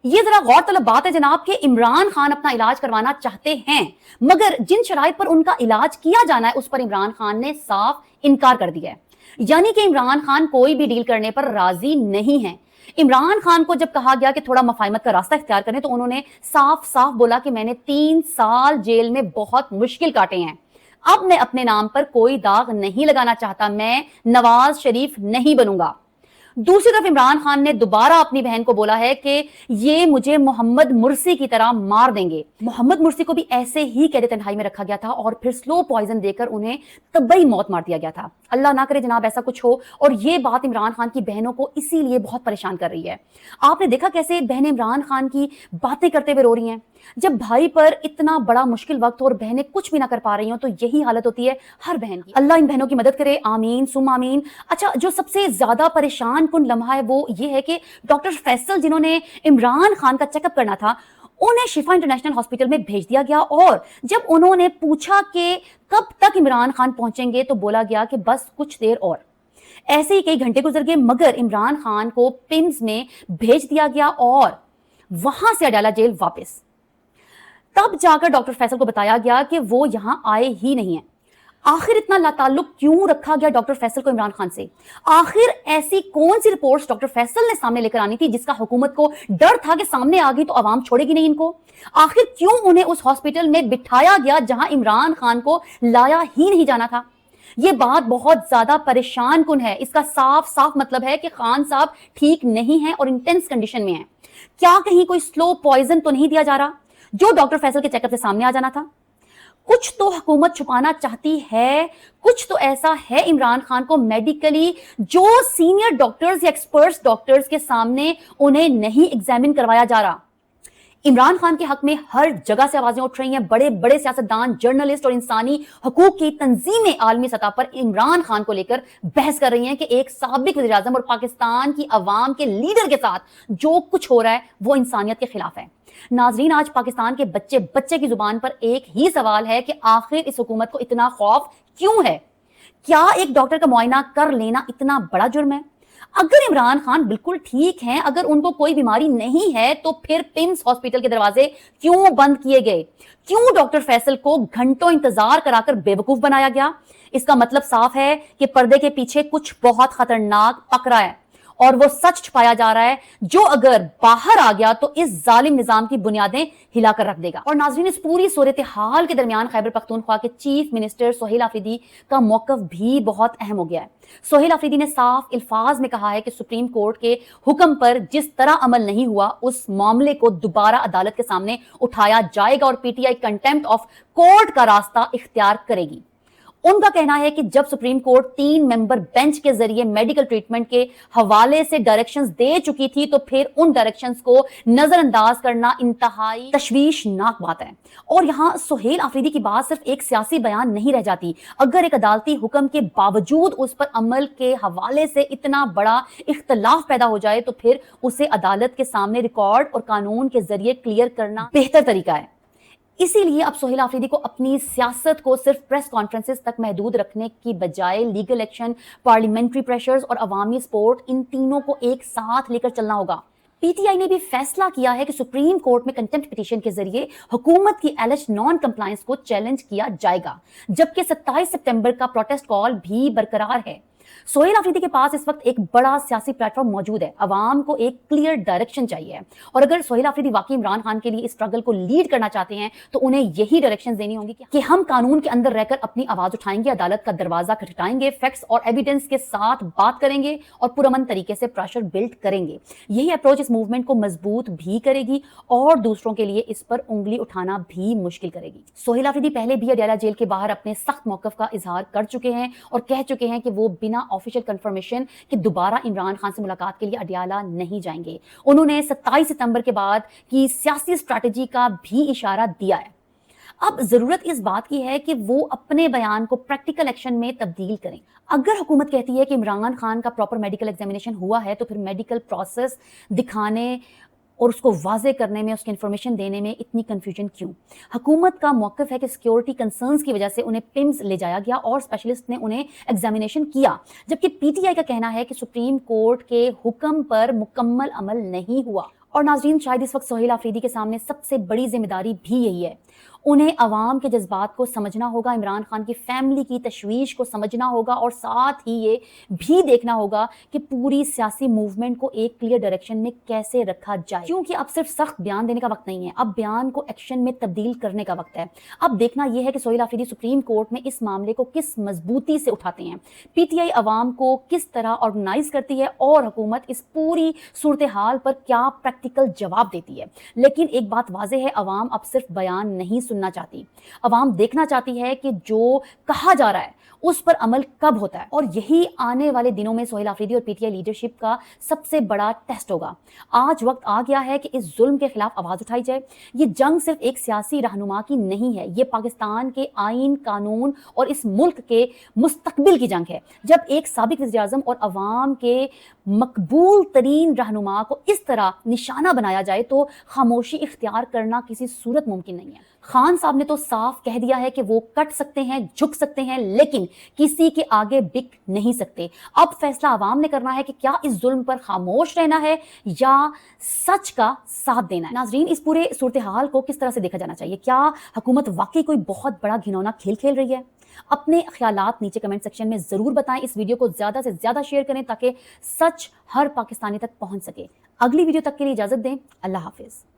یہ ذرا गौर तलब बात है जनाब कि इमरान खान अपना इलाज करवाना चाहते हैं, मगर जिन शराइत पर उनका इलाज किया जाना है उस पर इमरान खान ने साफ इनकार कर दिया है। यानी कि इमरान खान कोई भी डील करने पर राजी नहीं है। इमरान खान को जब कहा गया कि थोड़ा मफाहिमत का रास्ता इख्तियार करें तो उन्होंने साफ साफ बोला कि मैंने 3 साल जेल में बहुत मुश्किल काटे हैं, अब मैं अपने नाम पर कोई दाग नहीं लगाना चाहता, मैं नवाज शरीफ नहीं बनूंगा। दूसरी तरफ इमरान खान ने दोबारा अपनी बहन को बोला है कि ये मुझे मोहम्मद मुर्सी की तरह मार देंगे। मोहम्मद मुर्सी को भी ऐसे ही कैद तन्हाई में रखा गया था और फिर स्लो पॉइजन देकर उन्हें तबई मौत मार दिया गया था। अल्लाह ना करे जनाब ऐसा कुछ हो। और ये बात इमरान खान की बहनों को इसीलिए बहुत परेशान कर रही है। आपने देखा कैसे बहनें इमरान खान की बातें करते हुए रो रही हैं। जब भाई पर इतना बड़ा मुश्किल वक्त हो और बहनें कुछ भी ना कर पा रही हो तो यही हालत होती है हर बहन की। अल्लाह इन बहनों की मदद करे, आमीन सुम आमीन। अच्छा, जो सबसे ज्यादा परेशान कुन लम्हा है वो ये है कि डॉक्टर फैसल जिन्होंने इमरान खान का चेकअप करना था उन्हें शिफा इंटरनेशनल हॉस्पिटल में भेज दिया गया और जब उन्होंने पूछा कि कब तक इमरान खान पहुंचेंगे तो बोला गया कि बस कुछ देर और। ऐसे ही कई घंटे गुजर गए मगर इमरान खान को पिम्स में भेज दिया गया और वहां से अडाला जेल वापस। तब जाकर डॉक्टर फैसल को बताया गया कि वो यहां आए ही नहीं है। आखिर इतना लाताल्लुक क्यों रखा गया डॉक्टर फैसल को इमरान खान से? आखिर ऐसी कौन सी रिपोर्ट्स डॉक्टर फैसल ने सामने लेकर आनी थी जिसका हुकूमत को डर था कि सामने आ गई तो आवाम छोड़ेगी नहीं इनको? आखिर क्यों उन्हें उस हॉस्पिटल में बिठाया गया जहां इमरान खान को लाया ही नहीं जाना था? ये बात बहुत ज्यादा परेशान कुन है। इसका साफ साफ मतलब है कि खान साहब ठीक नहीं है और इंटेंस कंडीशन में है। क्या कहीं कोई स्लो पॉइजन तो नहीं दिया जा रहा जो डॉक्टर फैसल के चेकअप से सामने आ जाना था? कुछ तो हुकूमत छुपाना चाहती है, कुछ तो ऐसा है इमरान खान को मेडिकली जो सीनियर डॉक्टर्स या एक्सपर्ट्स डॉक्टर्स के सामने उन्हें नहीं एग्जामिन करवाया जा रहा। इमरान खान के हक में हर जगह से आवाजें उठ रही हैं। बड़े बड़े सियासतदान, जर्नलिस्ट और इंसानी हकूक की तंजीमें आलमी सतह पर इमरान खान को लेकर बहस कर रही हैं कि एक साबिक वज़ीर आज़म और पाकिस्तान की अवाम के लीडर के साथ जो कुछ हो रहा है वो इंसानियत के खिलाफ है। नाजरीन, आज पाकिस्तान के बच्चे बच्चे की जुबान पर एक ही सवाल है कि आखिर इस हुकूमत को इतना खौफ क्यों है? क्या एक डॉक्टर का मुआयना कर लेना इतना बड़ा जुर्म है? अगर इमरान खान बिल्कुल ठीक हैं, अगर उनको कोई बीमारी नहीं है तो फिर पिम्स हॉस्पिटल के दरवाजे क्यों बंद किए गए? क्यों डॉक्टर फैसल को घंटों इंतजार कराकर बेवकूफ बनाया गया? इसका मतलब साफ है कि पर्दे के पीछे कुछ बहुत खतरनाक पक रहा है और वो सच छुपाया जा रहा है जो अगर बाहर आ गया तो इस जालिम निजाम की बुनियादें हिलाकर रख देगा। और नाज़रीन, इस पूरी सूरत हाल के दरमियान खैबर पख्तूनख्वा के चीफ मिनिस्टर सोहेल आफरीदी का मौकफ भी बहुत अहम हो गया है। सोहेल आफरीदी ने साफ अल्फाज में कहा है कि सुप्रीम कोर्ट के हुक्म पर जिस तरह अमल नहीं हुआ उस मामले को दोबारा अदालत के सामने उठाया जाएगा और पीटीआई कंटेम्प्ट ऑफ कोर्ट का रास्ता इख्तियार करेगी। उनका कहना है कि जब सुप्रीम कोर्ट 3 मेंबर बेंच के जरिए मेडिकल ट्रीटमेंट के हवाले से डायरेक्शंस दे चुकी थी तो फिर उन डायरेक्शंस को नजरअंदाज करना इंतहाई तशवीशनाक बात है। और यहां सोहेल आफरीदी की बात सिर्फ एक सियासी बयान नहीं रह जाती। अगर एक अदालती हुक्म के बावजूद उस पर अमल के हवाले से इतना बड़ा इख्तलाफ पैदा हो जाए तो फिर उसे अदालत के सामने रिकॉर्ड और कानून के जरिए क्लियर करना बेहतर तरीका है। इसीलिए अब सोहेल आफरीदी को अपनी सियासत को सिर्फ प्रेस कॉन्फ्रेंसेस तक महदूद रखने की बजाय लीगल एक्शन, पार्लियामेंट्री प्रेशर्स और अवामी सपोर्ट, इन तीनों को एक साथ लेकर चलना होगा। पीटीआई ने भी फैसला किया है कि सुप्रीम कोर्ट में कंटेम्प्ट पिटीशन के जरिए हुकूमत की एलिज्ड नॉन कंप्लायंस को चैलेंज किया जाएगा, जबकि 27 सितंबर का प्रोटेस्ट कॉल भी बरकरार है। सोहेल आफरीदी के पास इस वक्त एक बड़ा सियासी प्लेटफॉर्म मौजूद है। अवाम को एक क्लियर डायरेक्शन चाहिए और अगर सोहेल आफरीदी वाकई इमरान खान के लिए इस स्ट्रगल को लीड करना चाहते हैं तो उन्हें यही डायरेक्शन देनी होंगी कि हम कानून के अंदर रहकर अपनी आवाज उठाएंगे, अदालत का दरवाजा खटखटाएंगे, फैक्ट्स और एविडेंस के साथ बात करेंगे और पुरअमन तरीके से प्रेशर बिल्ड करेंगे। यही अप्रोच इस मूवमेंट को मजबूत भी करेगी और दूसरों के लिए इस पर उंगली उठाना भी मुश्किल करेगी। सोहेल आफरीदी पहले भी अडयाला जेल के बाहर अपने सख्त मौकफ का इजहार कर चुके हैं और कह चुके हैं कि वो बिना ऑफिशियल कंफर्मेशन कि दोबारा इमरान खान से मुलाकात के लिए अडयाला नहीं जाएंगे। उन्होंने 27 सितंबर के बाद की सियासी स्ट्रैटेजी का भी इशारा दिया है। अब जरूरत इस बात की है कि वो अपने बयान को प्रैक्टिकल एक्शन में तब्दील करें। अगर हुकूमत कहती है कि इमरान खान का प्रॉपर मेडिकल एग्जामिनेशन हुआ है तो फिर मेडिकल प्रोसेस दिखाने और उसको वाजे करने में, उसकी इन्फॉर्मेशन देने में इतनी कंफ्यूजन क्यों? हुकूमत का मौक़िफ़ है कि सिक्योरिटी कंसर्न्स की वजह से उन्हें पिम्स ले जाया गया और स्पेशलिस्ट ने उन्हें एग्जामिनेशन किया, जबकि पीटीआई का कहना है कि सुप्रीम कोर्ट के हुक्म पर मुकम्मल अमल नहीं हुआ और नाज़रीन, शायद इस वक्त सोहेल आफरीदी के सामने सबसे बड़ी जिम्मेदारी भी यही है। उन्हें अवाम के जज्बात को समझना होगा, इमरान खान की फैमिली की तशवीश को समझना होगा और साथ ही ये भी देखना होगा कि पूरी सियासी मूवमेंट को एक क्लियर डायरेक्शन में कैसे रखा जाए, क्योंकि अब सिर्फ सख्त बयान देने का वक्त नहीं है, अब बयान को एक्शन में तब्दील करने का वक्त है। अब देखना यह है कि सोहेल आफरीदी सुप्रीम कोर्ट में इस मामले को किस मजबूती से उठाते हैं, पीटीआई अवाम को किस तरह ऑर्गेनाइज करती है और हुकूमत इस पूरी सूरत हाल पर क्या प्रैक्टिकल जवाब देती है। लेकिन एक बात वाज़ेह है, अवाम अब सिर्फ बयान नहीं सुनना चाहती, अवाम देखना चाहती है कि जो कहा जा रहा है उस पर अमल कब होता है। और यही आने वाले दिनों में सोहेल आफरीदी और पीटीआई लीडरशिप का सबसे बड़ा टेस्ट होगा। आज वक्त आ गया है कि इस जुल्म के खिलाफ आवाज उठाई जाए। ये जंग सिर्फ एक सियासी रहनुमा की नहीं है, ये पाकिस्तान के आईन, कानून और इस मुल्क के मुस्तकबिल की जंग है। जब एक साबिक वज़ीर आज़म और अवाम के मकबूल तरीन रहनुमा को इस तरह निशाना बनाया जाए तो खामोशी इख्तियार करना किसी सूरत मुमकिन नहीं है। खान साहब ने तो साफ कह दिया है कि वो कट सकते हैं, झुक सकते हैं, लेकिन किसी के आगे बिक नहीं सकते। अब फैसला अवाम ने करना है कि क्या इस जुल्म पर खामोश रहना है या सच का साथ देना है। नाजरीन, इस पूरे सूरत हाल को किस तरह से देखा जाना चाहिए? क्या हुकूमत वाकई कोई बहुत बड़ा घिनौना खेल खेल रही है? अपने ख्यालात नीचे कमेंट सेक्शन में जरूर बताएं। इस वीडियो को ज्यादा से ज्यादा शेयर करें ताकि सच हर पाकिस्तानी तक पहुंच सके। अगली वीडियो तक के लिए इजाजत दें। अल्लाह हाफिज।